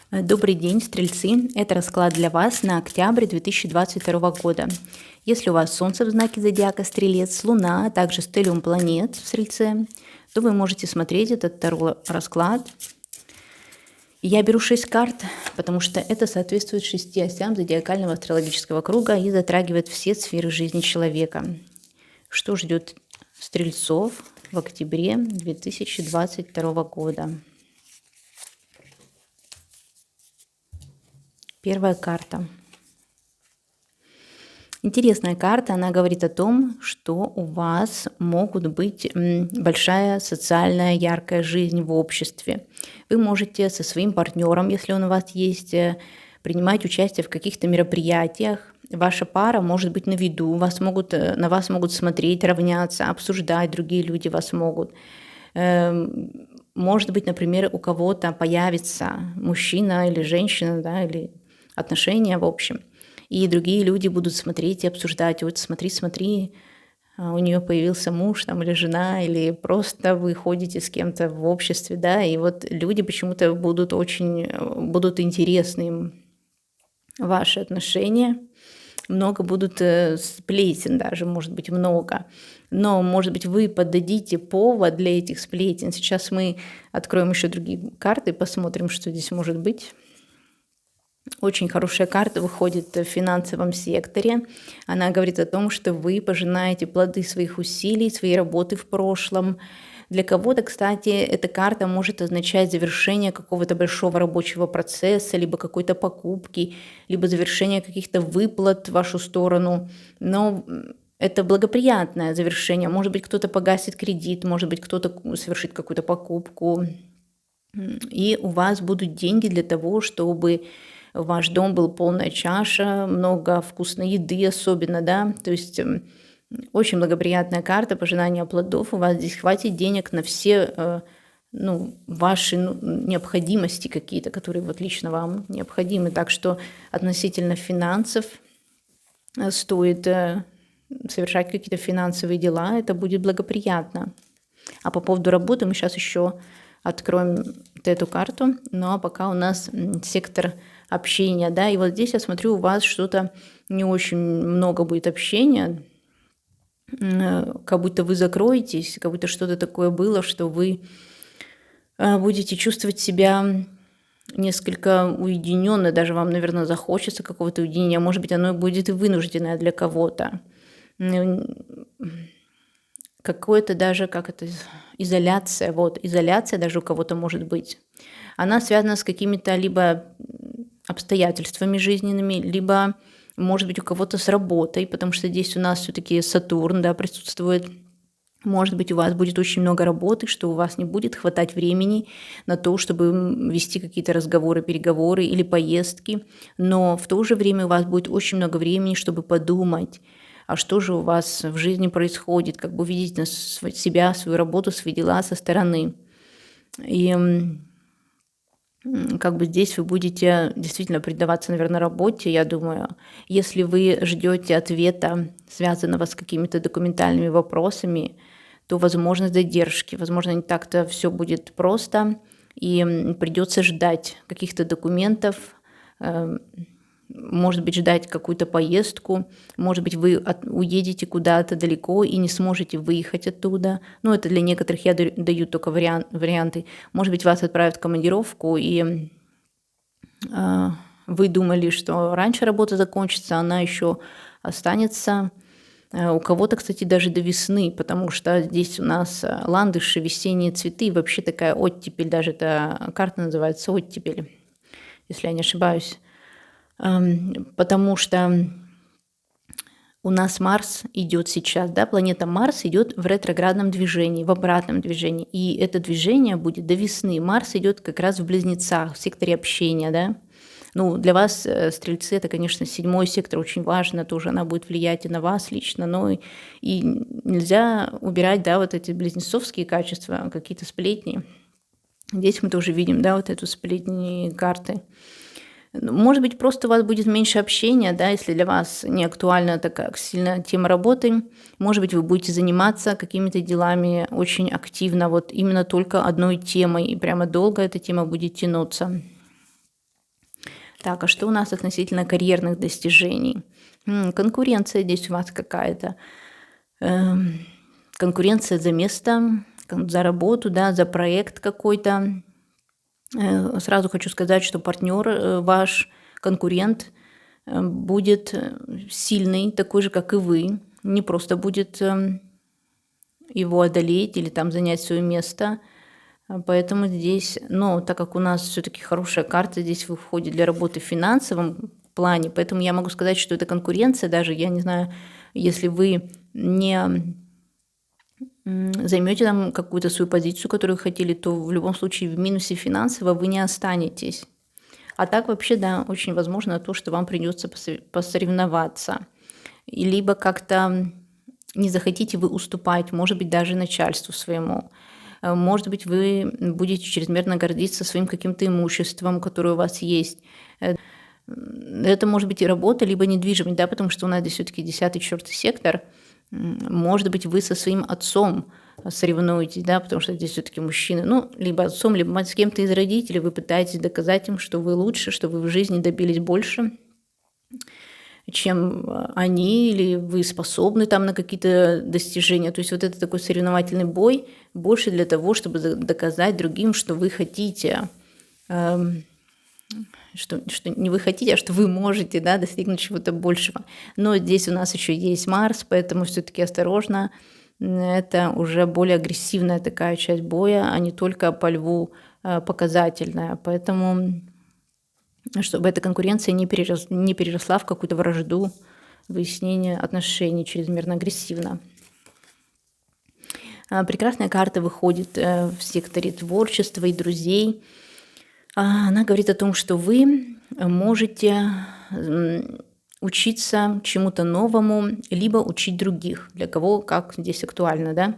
Добрый день, стрельцы! Это расклад для вас на октябрь 2022 года. Если у вас Солнце в знаке зодиака Стрелец, Луна, а также стелиум планет в Стрельце, то вы можете смотреть этот расклад. Я беру 6 карт, потому что это соответствует 6 осям зодиакального астрологического круга и затрагивает все сферы жизни человека. Что ждет стрельцов в октябре 2022 года? Первая карта. Интересная карта, она говорит о том, что у вас могут быть большая социальная яркая жизнь в обществе. Вы можете со своим партнером, если он у вас есть, принимать участие в каких-то мероприятиях. Ваша пара может быть на виду, на вас могут смотреть, равняться, обсуждать, другие люди вас могут. Может быть, например, у кого-то появится мужчина или женщина, да, или отношения в общем. И другие люди будут смотреть и обсуждать. Вот смотри, у нее появился муж там, или жена, или просто вы ходите с кем-то в обществе, да, и вот люди почему-то будут интересны им ваши отношения. Много будут сплетен даже, может быть, много. Но, может быть, вы поддадите повод для этих сплетен. Сейчас мы откроем еще другие карты, посмотрим, что здесь может быть. Очень хорошая карта выходит в финансовом секторе. Она говорит о том, что вы пожинаете плоды своих усилий, своей работы в прошлом. Для кого-то, кстати, эта карта может означать завершение какого-то большого рабочего процесса, либо какой-то покупки, либо завершение каких-то выплат в вашу сторону. Но это благоприятное завершение. Может быть, кто-то погасит кредит, может быть, кто-то совершит какую-то покупку. И у вас будут деньги для того, чтобы ваш дом был полная чаша, много вкусной еды особенно, да, то есть очень благоприятная карта пожинания плодов. У вас здесь хватит денег на все ваши необходимости какие-то, которые вот лично вам необходимы. Так что относительно финансов стоит совершать какие-то финансовые дела, это будет благоприятно. А по поводу работы мы сейчас еще откроем вот эту карту. Ну а пока у нас сектор общения, да, и вот здесь я смотрю, у вас что-то не очень много будет общения, как будто вы закроетесь, как будто что-то такое было, что вы будете чувствовать себя несколько уединенно, даже вам, наверное, захочется какого-то уединения, может быть, оно будет и вынужденное для кого-то. Какое-то даже, изоляция, изоляция даже у кого-то может быть. Она связана с какими-то либо обстоятельствами жизненными, либо, может быть, у кого-то с работой, потому что здесь у нас все-таки Сатурн, да, присутствует. Может быть, у вас будет очень много работы, что у вас не будет хватать времени на то, чтобы вести какие-то разговоры, переговоры или поездки, но в то же время у вас будет очень много времени, чтобы подумать, а что же у вас в жизни происходит, как бы увидеть себя, свою работу, свои дела со стороны. И как бы здесь вы будете действительно предаваться, наверное, работе, я думаю. Если вы ждете ответа, связанного с какими-то документальными вопросами, то возможно задержки, возможно, не так-то все будет просто, и придется ждать каких-то документов, может быть, ждать какую-то поездку, может быть, вы уедете куда-то далеко и не сможете выехать оттуда. Ну, это для некоторых я даю только варианты. Может быть, вас отправят в командировку, и вы думали, что раньше работа закончится, она еще останется. У кого-то, кстати, даже до весны, потому что здесь у нас ландыши, весенние цветы, вообще такая оттепель, даже эта карта называется оттепель, если я не ошибаюсь. Потому что у нас Марс идет сейчас, да, планета Марс идет в ретроградном движении, в обратном движении. И это движение будет до весны. Марс идет как раз в Близнецах, в секторе общения, да. Ну, для вас, стрельцы, это, конечно, 7-й сектор, очень важно, тоже она будет влиять и на вас лично, но и нельзя убирать, да, вот эти близнецовские качества, какие-то сплетни. Здесь мы тоже видим, да, вот эту сплетни карты. Может быть, просто у вас будет меньше общения, да, если для вас не актуальна такая сильная тема работы. Может быть, вы будете заниматься какими-то делами очень активно, вот именно только одной темой, и прямо долго эта тема будет тянуться. Так, а что у нас относительно карьерных достижений? Конкуренция здесь у вас какая-то. Эм, Конкуренция за место, за работу, да, за проект какой-то. Сразу хочу сказать, что партнер ваш, конкурент, будет сильный, такой же, как и вы. Не просто будет его одолеть или там занять свое место. Поэтому здесь, но так как у нас все-таки хорошая карта здесь выходит для работы в финансовом плане, поэтому я могу сказать, что это конкуренция, даже я не знаю, если вы не займете там какую-то свою позицию, которую хотели, то в любом случае в минусе финансово вы не останетесь. А так вообще, да, очень возможно то, что вам придется посоревноваться. И либо как-то не захотите вы уступать, может быть, даже начальству своему. Может быть, вы будете чрезмерно гордиться своим каким-то имуществом, которое у вас есть. Это может быть и работа, либо недвижимость, да, потому что у нас здесь все-таки 10-й, 4-й сектор. Может быть, вы со своим отцом соревнуетесь, да, потому что здесь все-таки мужчины, ну, либо отцом, либо с кем-то из родителей, вы пытаетесь доказать им, что вы лучше, что вы в жизни добились больше, чем они, или вы способны там на какие-то достижения. То есть вот это такой соревновательный бой больше для того, чтобы доказать другим, что вы хотите, что не вы хотите, а что вы можете, да, достигнуть чего-то большего. Но здесь у нас еще есть Марс, поэтому все-таки осторожно. Это уже более агрессивная такая часть боя, а не только по льву показательная. Поэтому чтобы эта конкуренция не переросла в какую-то вражду, выяснение отношений чрезмерно агрессивно. Прекрасная карта выходит в секторе творчества и друзей. Она говорит о том, что вы можете учиться чему-то новому, либо учить других, для кого как здесь актуально, да.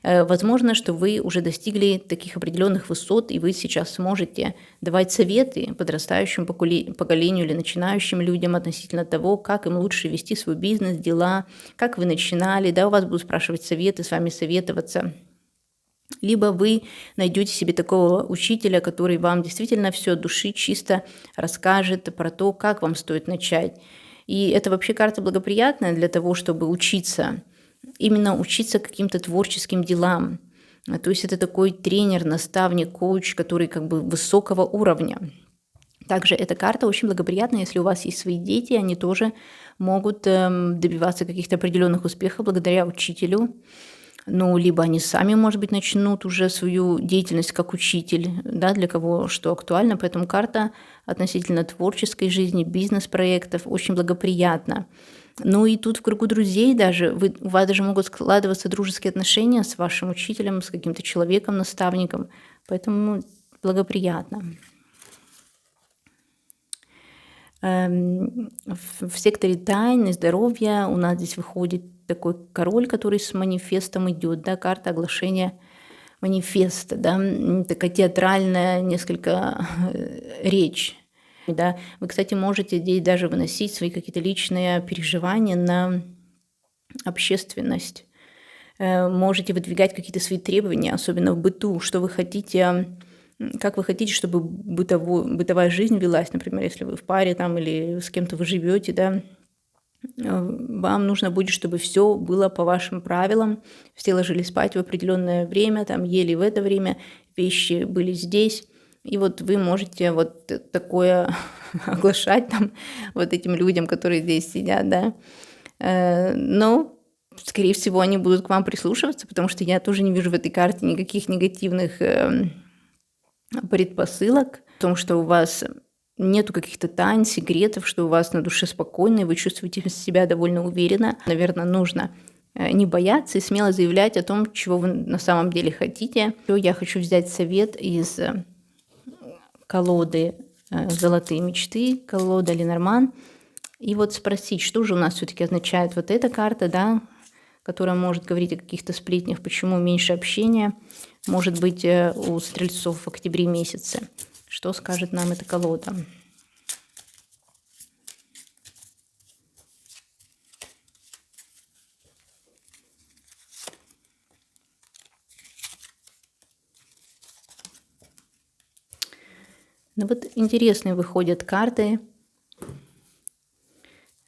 Возможно, что вы уже достигли таких определенных высот, и вы сейчас сможете давать советы подрастающему поколению или начинающим людям относительно того, как им лучше вести свой бизнес, дела, как вы начинали, да, у вас будут спрашивать советы, с вами советоваться. Либо вы найдете себе такого учителя, который вам действительно все от души чисто расскажет про то, как вам стоит начать. И это вообще карта благоприятная для того, чтобы учиться, именно учиться каким-то творческим делам. То есть это такой тренер, наставник, коуч, который как бы высокого уровня. Также эта карта очень благоприятна, если у вас есть свои дети, они тоже могут добиваться каких-то определенных успехов благодаря учителю. Ну, либо они сами, может быть, начнут уже свою деятельность как учитель, да, для кого что актуально. Поэтому карта относительно творческой жизни, бизнес-проектов очень благоприятна. Ну и тут в кругу друзей даже, у вас даже могут складываться дружеские отношения с вашим учителем, с каким-то человеком, наставником. Поэтому благоприятно. В секторе тайны, здоровья у нас здесь выходит такой король, который с манифестом идет, да, карта оглашения манифеста, да, такая театральная несколько речь. Да. Вы, кстати, можете здесь даже выносить свои какие-то личные переживания на общественность. Можете выдвигать какие-то свои требования, особенно в быту, что вы хотите, как вы хотите, чтобы бытовая жизнь велась, например, если вы в паре там или с кем-то вы живете, да, вам нужно будет, чтобы все было по вашим правилам, все ложились спать в определенное время, там ели в это время, вещи были здесь, и вот вы можете вот такое оглашать там вот этим людям, которые здесь сидят, да, но, скорее всего, они будут к вам прислушиваться, потому что я тоже не вижу в этой карте никаких негативных предпосылок, в том, что у вас нету каких-то тайн, секретов, что у вас на душе спокойно, и вы чувствуете себя довольно уверенно. Наверное, нужно не бояться и смело заявлять о том, чего вы на самом деле хотите. Я хочу взять совет из колоды «Золотые мечты», колода Ленорман, и вот спросить, что же у нас все-таки означает вот эта карта, да, которая может говорить о каких-то сплетнях, почему меньше общения может быть у стрельцов в октябре месяце. Что скажет нам эта колода? Ну вот интересные выходят карты.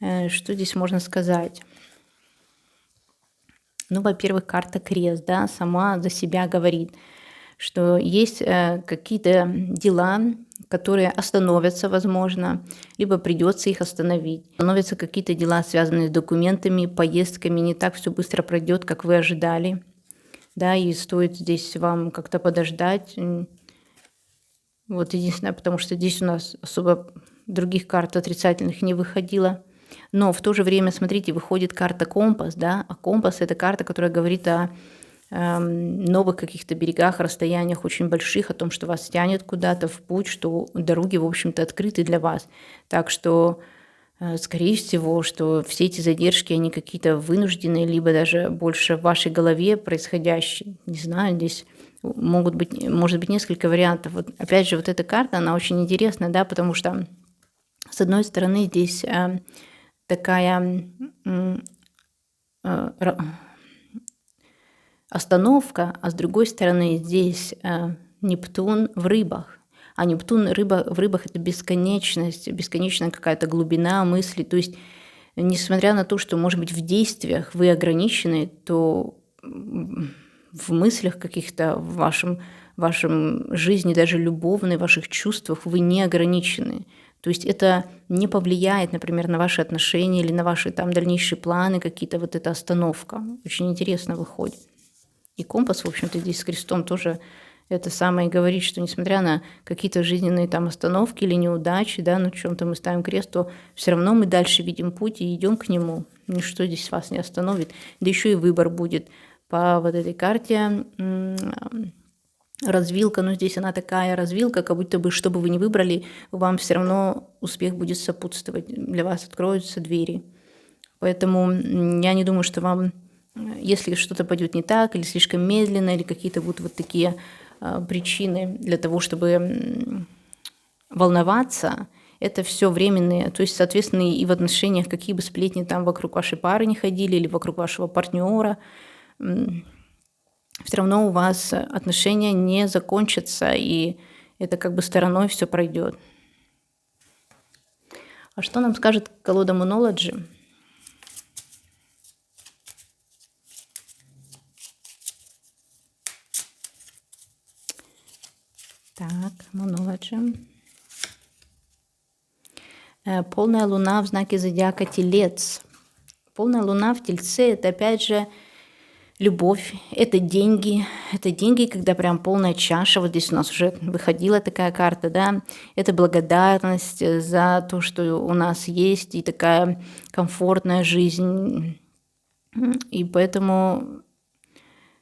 Что здесь можно сказать? Ну, во-первых, карта крест, да, сама за себя говорит, что есть какие-то дела, которые остановятся, возможно, либо придется их остановить. Остановятся какие-то дела, связанные с документами, поездками, не так все быстро пройдет, как вы ожидали. Да, и стоит здесь вам как-то подождать. Вот единственное, потому что здесь у нас особо других карт отрицательных не выходило. Но в то же время, смотрите, выходит карта компас, да, а компас – это карта, которая говорит о новых каких-то берегах, расстояниях очень больших, о том, что вас тянет куда-то в путь, что дороги, в общем-то, открыты для вас. Так что, скорее всего, что все эти задержки, они какие-то вынужденные, либо даже больше в вашей голове происходящие. Не знаю, здесь может быть несколько вариантов. Вот, опять же, вот эта карта, она очень интересная, да, потому что, с одной стороны, здесь такая остановка, а с другой стороны здесь Нептун в рыбах. А Нептун в рыбах – это бесконечность, бесконечная какая-то глубина мысли. То есть, несмотря на то, что, может быть, в действиях вы ограничены, то в мыслях каких-то, в вашем жизни, даже любовной, в ваших чувствах вы не ограничены. То есть это не повлияет, например, на ваши отношения или на ваши там дальнейшие планы, какие-то вот эта остановка. Очень интересно выходит. И компас, в общем-то, здесь с крестом тоже это самое говорит, что несмотря на какие-то жизненные там остановки или неудачи, да, на чем-то мы ставим крест, то все равно мы дальше видим путь и идем к нему. Ничто здесь вас не остановит. Да еще и выбор будет по вот этой карте. Развилка, но здесь она такая развилка, как будто бы, что бы вы ни выбрали, вам все равно успех будет сопутствовать, для вас откроются двери. Поэтому я не думаю, что вам, если что-то пойдет не так, или слишком медленно, или какие-то будут вот такие причины для того, чтобы волноваться, это все временные. То есть, соответственно, и в отношениях, какие бы сплетни там вокруг вашей пары не ходили, или вокруг вашего партнера, все равно у вас отношения не закончатся, и это как бы стороной все пройдет. А что нам скажет колода Moonology? Так, Moonology. Полная луна в знаке зодиака Телец. Полная луна в Тельце – это опять же любовь, это деньги, когда прям полная чаша, вот здесь у нас уже выходила такая карта, да, это благодарность за то, что у нас есть, и такая комфортная жизнь, и поэтому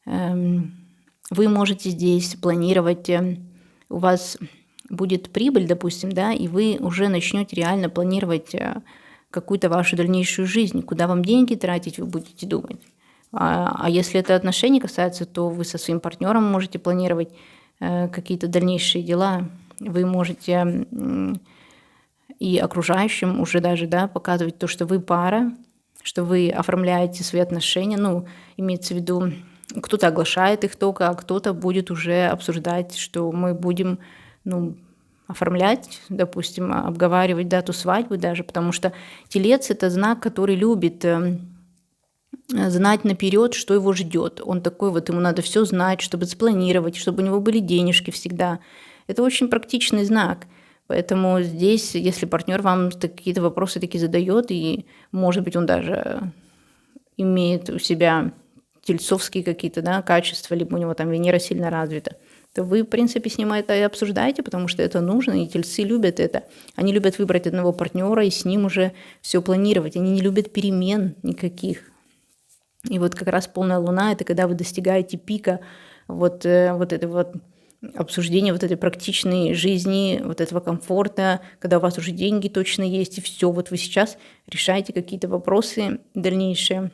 вы можете здесь планировать, у вас будет прибыль, допустим, да, и вы уже начнете реально планировать какую-то вашу дальнейшую жизнь, куда вам деньги тратить, вы будете думать. А если это отношения касается, то вы со своим партнером можете планировать какие-то дальнейшие дела. Вы можете и окружающим уже даже, да, показывать то, что вы пара, что вы оформляете свои отношения. Ну, имеется в виду, кто-то оглашает их только, а кто-то будет уже обсуждать, что мы будем, оформлять, допустим, обговаривать дату свадьбы даже, потому что Телец – это знак, который любит знать наперед, что его ждет. Он такой вот, ему надо все знать, чтобы спланировать, чтобы у него были денежки всегда. Это очень практичный знак. Поэтому здесь, если партнер вам какие-то вопросы такие задает, и, может быть, он даже имеет у себя тельцовские какие-то, да, качества, либо у него там Венера сильно развита, то вы, в принципе, с ним это и обсуждаете, потому что это нужно, и тельцы любят это. Они любят выбрать одного партнера и с ним уже все планировать. Они не любят перемен никаких. И вот как раз полная луна – это когда вы достигаете пика вот этой вот обсуждения вот этой практичной жизни, вот этого комфорта, когда у вас уже деньги точно есть, и все, вот вы сейчас решаете какие-то вопросы дальнейшие.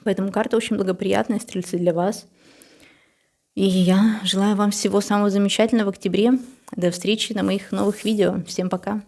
Поэтому карта очень благоприятная, стрельцы, для вас. И я желаю вам всего самого замечательного в октябре. До встречи на моих новых видео. Всем пока!